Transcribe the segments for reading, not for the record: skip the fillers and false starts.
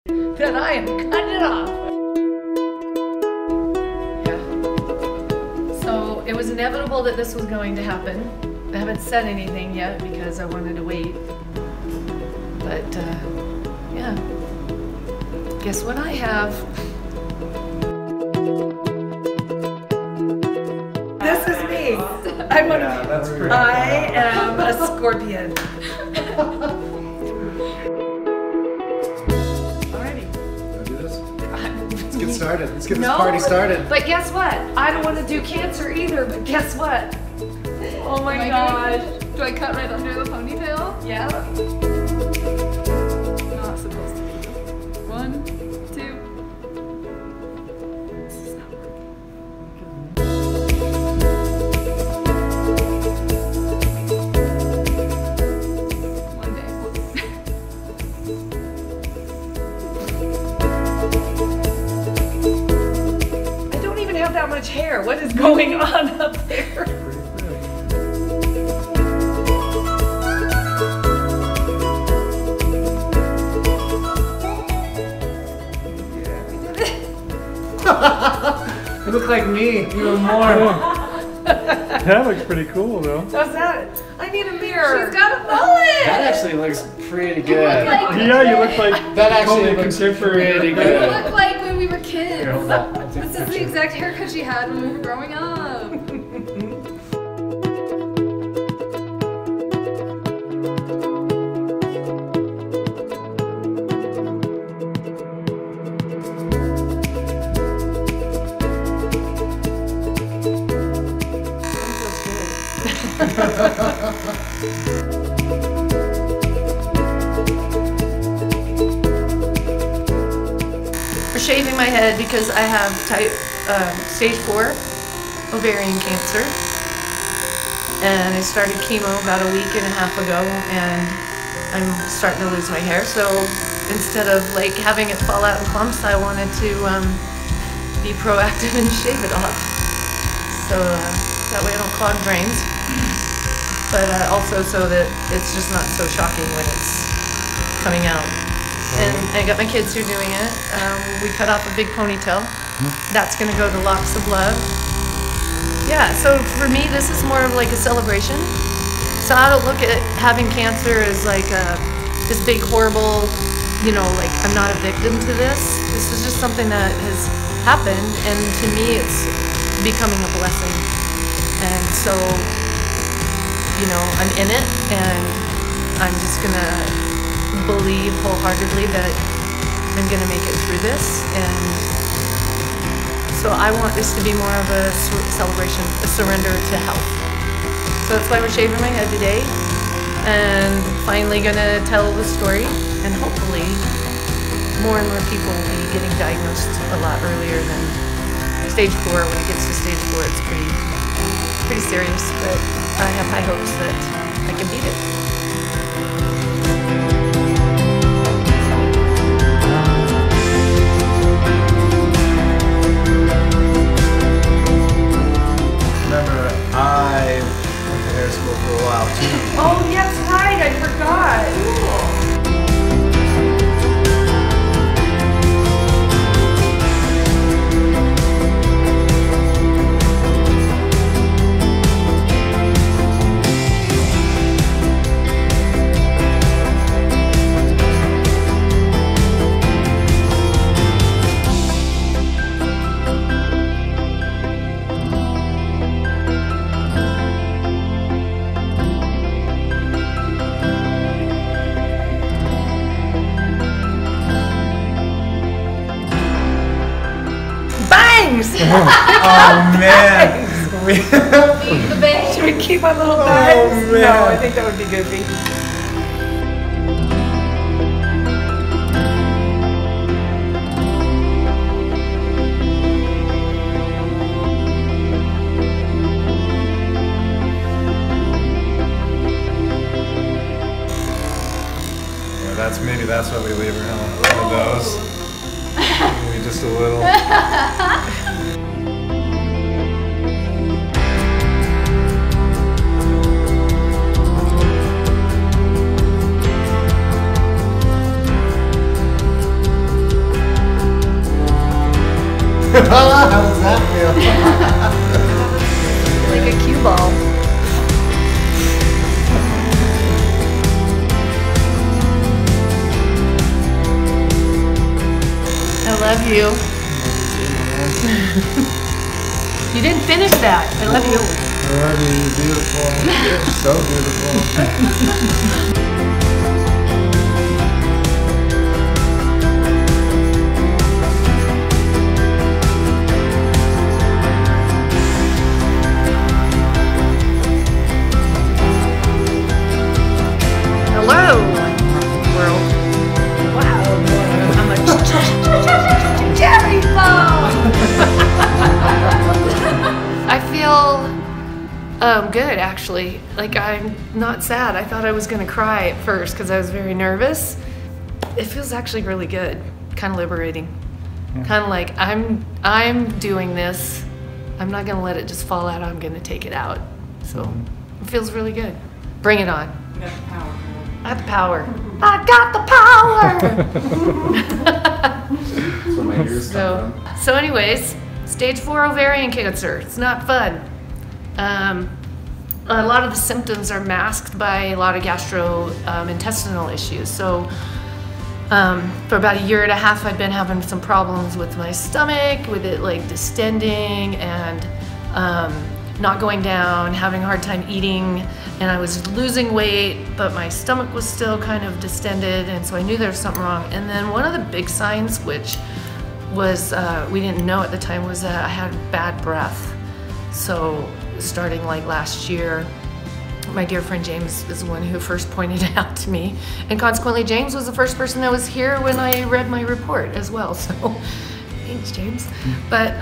then I am cutting it off. Yeah. So it was inevitable that this was going to happen. I haven't said anything yet because I wanted to wait. But yeah. Guess what I have? This is me. I'm I am a scorpion. Alrighty. Wanna do this? Let's get started. Let's get this party started. But guess what? I don't want to do cancer either, but guess what? Oh my gosh. Do I cut right under the ponytail? Yeah. Not supposed to be. 1, 2. This is not working. One day. I don't even have that much hair. What is going on up there? You look like me, even more. That looks pretty cool, though. How's that? I need a mirror. She's got a mullet! That actually looks pretty good. Yeah, you look like That actually totally looks contemporary. pretty You good. look like when we were kids. Here, hold on. I'll take This a is the picture. exact haircut she had when we were growing up. For shaving my head because I have stage 4 ovarian cancer. And I started chemo about a week and a half ago, and I'm starting to lose my hair. So instead of like having it fall out in clumps, I wanted to be proactive and shave it off. So that way I don't clog drains. But also so that it's just not so shocking when it's coming out. And I got my kids who are doing it. We cut off a big ponytail. That's gonna go to Locks of Love. Yeah, so for me this is more of like a celebration. So I don't look at having cancer as like this big horrible, you know, like I'm not a victim to this. This is just something that has happened, and to me it's becoming a blessing. And so, you know, I'm in it, and I'm just gonna believe wholeheartedly that I'm gonna make it through this. And so I want this to be more of a celebration, a surrender to health. So that's why we're shaving my head today, and finally gonna tell the story, and hopefully more and more people will be getting diagnosed a lot earlier than stage 4. When it gets to stage 4, it's pretty serious, but I have high hopes that I can beat it. Remember, I went to hair school for a while too. Oh, yes, right, I forgot. Oh man! The bangs. Should we keep our little bags? man. No, I think that would be goofy. Yeah, maybe that's why we leave her home. One of those. Maybe just a little. How does that feel? Like a cue ball. I love you. You didn't finish that. I love you. I love you, you're beautiful. You're so beautiful. Hello, world. Wow, I'm a cherry bomb. I feel good, actually. Like, I'm not sad. I thought I was gonna cry at first because I was very nervous. It feels actually really good, kind of liberating. Kind of like I'm doing this. I'm not gonna let it just fall out. I'm gonna take it out. So it feels really good. Bring it on. You got the power. I got the power. I got the power. So my ears come from. So anyways, stage 4 ovarian cancer. It's not fun. A lot of the symptoms are masked by a lot of gastrointestinal issues. So for about a year and a half, I've been having some problems with my stomach, with it like distending and not going down, having a hard time eating, and I was losing weight, but my stomach was still kind of distended, and so I knew there was something wrong. And then one of the big signs, which was we didn't know at the time, was that I had bad breath. So starting like last year, my dear friend James is the one who first pointed it out to me, and consequently James was the first person that was here when I read my report as well, so thanks, James. But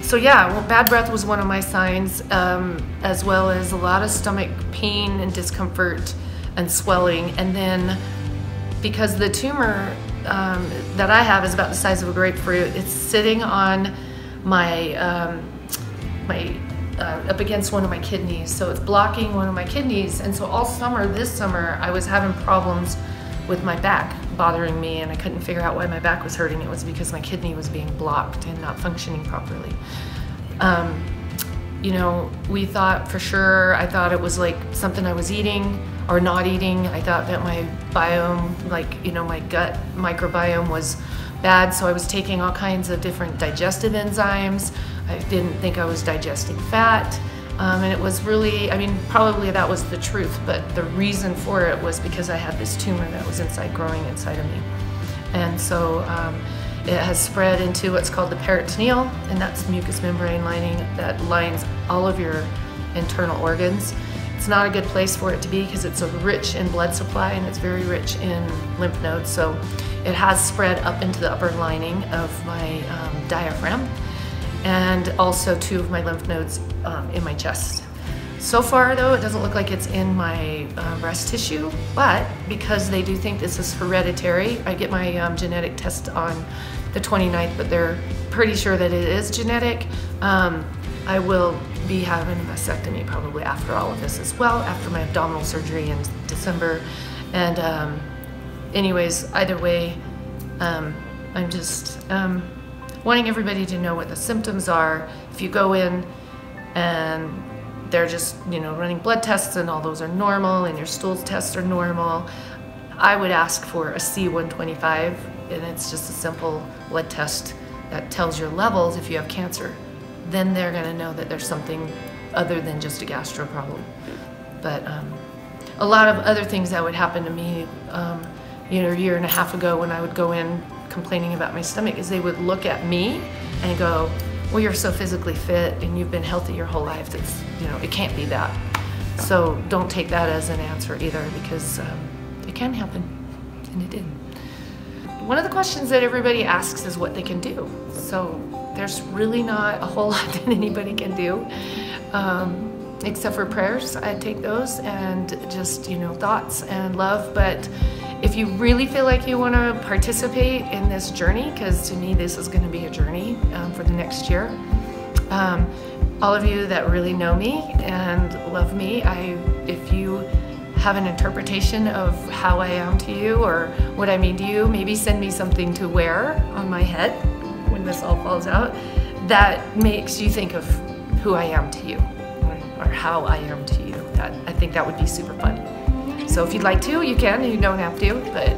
so yeah, well, bad breath was one of my signs, as well as a lot of stomach pain and discomfort and swelling. And then because the tumor that I have is about the size of a grapefruit, it's sitting on my up against one of my kidneys, so it's blocking one of my kidneys. And so all summer, this summer, I was having problems with my back bothering me, and I couldn't figure out why my back was hurting. It was because my kidney was being blocked and not functioning properly. You know, we thought for sure, I thought it was like something I was eating or not eating. I thought that my biome, like, you know, my gut microbiome was bad, so I was taking all kinds of different digestive enzymes. I didn't think I was digesting fat. And it was really, I mean, probably that was the truth, but the reason for it was because I had this tumor that was growing inside of me. And so it has spread into what's called the peritoneal, and that's the mucous membrane lining that lines all of your internal organs. It's not a good place for it to be because it's rich in blood supply and it's very rich in lymph nodes. So it has spread up into the upper lining of my diaphragm, and also 2 of my lymph nodes in my chest. So far though, it doesn't look like it's in my breast tissue, but because they do think this is hereditary, I get my genetic test on the 29th, but they're pretty sure that it is genetic. I will be having a mastectomy probably after all of this as well, after my abdominal surgery in December. And anyways, either way, I'm just wanting everybody to know what the symptoms are. If you go in and they're just, you know, running blood tests and all those are normal and your stool tests are normal, I would ask for a C125, and it's just a simple blood test that tells your levels if you have cancer. Then they're gonna know that there's something other than just a gastro problem. But a lot of other things that would happen to me, you know, a year and a half ago when I would go in complaining about my stomach, is they would look at me and go, well, you're so physically fit and you've been healthy your whole life, that's, you know, it can't be that. So don't take that as an answer either, because it can happen, and it did. One of the questions that everybody asks is what they can do. So there's really not a whole lot that anybody can do, except for prayers. I take those, and just, you know, thoughts and love. But if you really feel like you want to participate in this journey, because to me this is going to be a journey for the next year, all of you that really know me and love me, if you have an interpretation of how I am to you or what I mean to you, maybe send me something to wear on my head when this all falls out. that makes you think of who I am to you, or how I am to you. I think that would be super fun. So if you'd like to, you can. You don't have to. But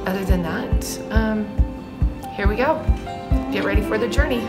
other than that, here we go. Get ready for the journey.